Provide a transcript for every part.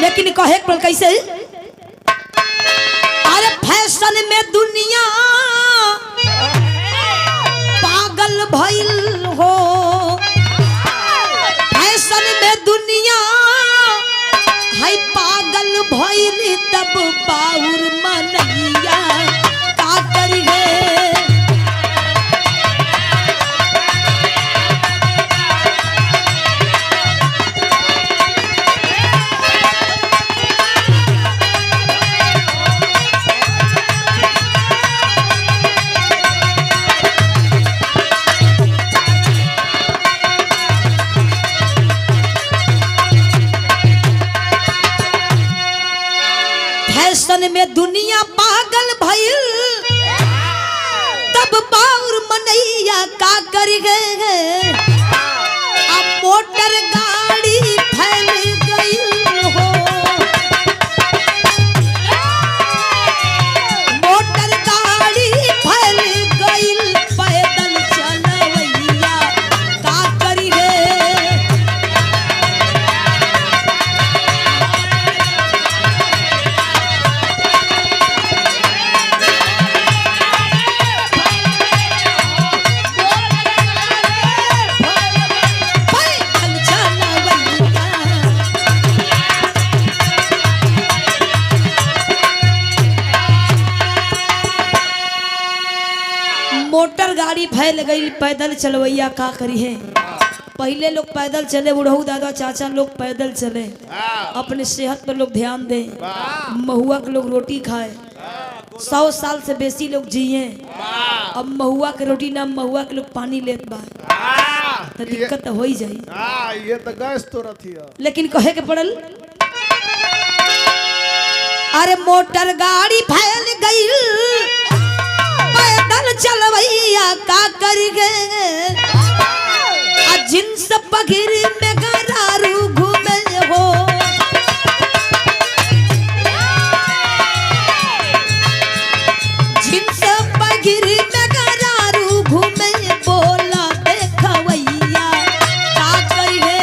लेकिन कहे पर कैसे अरे फैशन में दुनिया पागल भइल हो फैशन में दुनिया है पागल भइल तब बाउर मनैया का करिए फैशन में दुनिया पागल भइल तब बाउर मनैया का कर गए अब मोटर गाड़ी फैल गई हो मोटर गाड़ी फैल गई पैदल चलवैया का करिए मोटर गाड़ी फैल गई पैदल चलवैया का करी है पहले लोग पैदल चले बुढ़ऊ दादा चाचा लोग पैदल चले अपने सेहत पर लोग ध्यान दें महुआ के लोग रोटी खाए 100 साल से बेसी लोग जिए अब महुआ के रोटी ना महुआ के लोग पानी लेत बा तो दिक्कत हो ही जाई ये तो गैस तो रथी लेकिन कहे के पड़ल अरे मोटर गाड़ी फैल गई पैदल चलवैया का कर गए जिन्स पगिर में गरारू घूमे हो जिन्स पगिर में गरारू घूमे बोला देखवैया का करिए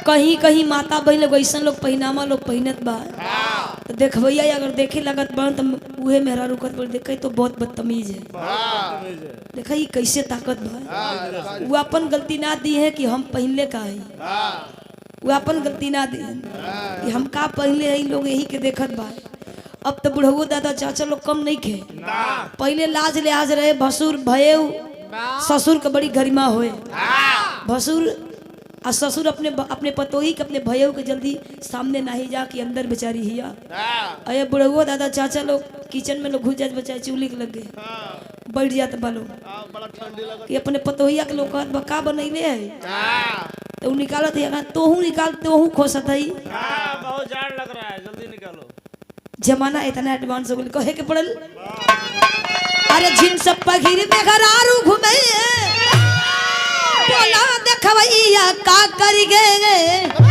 कहीं कहीं माता बहन लोग ऐसा लोग पहनामा लोग पहनत बा तो देख भैया अगर देखे लगत बा तो उहे मेहरा रुकत बोल देखे तो बहुत बदतमीज है देखा ये कैसे ताकत बा वो अपन गलती ना दी है कि हम पहनले का है वो अपन गलती ना दी है कि हम का पहले है लोग यही के देखत बा अब तो बुढ़ऊ दादा चाचा लोग कम नहीं खे पहले लाज लिहाज रहे भसुर भये ससुर के बड़ी गरिमा होए भसुर आ ससुर अपने पतोही के अपने भैया के जल्दी सामने नहीं जा कि अंदर बेचारी हिया अये बुढ़ऊ दादा चाचा लोग किचन में लोग घुस जाते बचाए चूल्ही के लगे बैठ जाते बालो कि अपने पतोहिया के लोग कहत का बनैले है तो निकालत है तोहू निकाल तोहू खोसत है बहुत जाड़ लग रहा है जल्दी निकालो जमाना इतना एडवांस हो गया कहे के पड़ल अरे जिन सब पगिर में घरारू घूमे बोला देखवैया का कर गए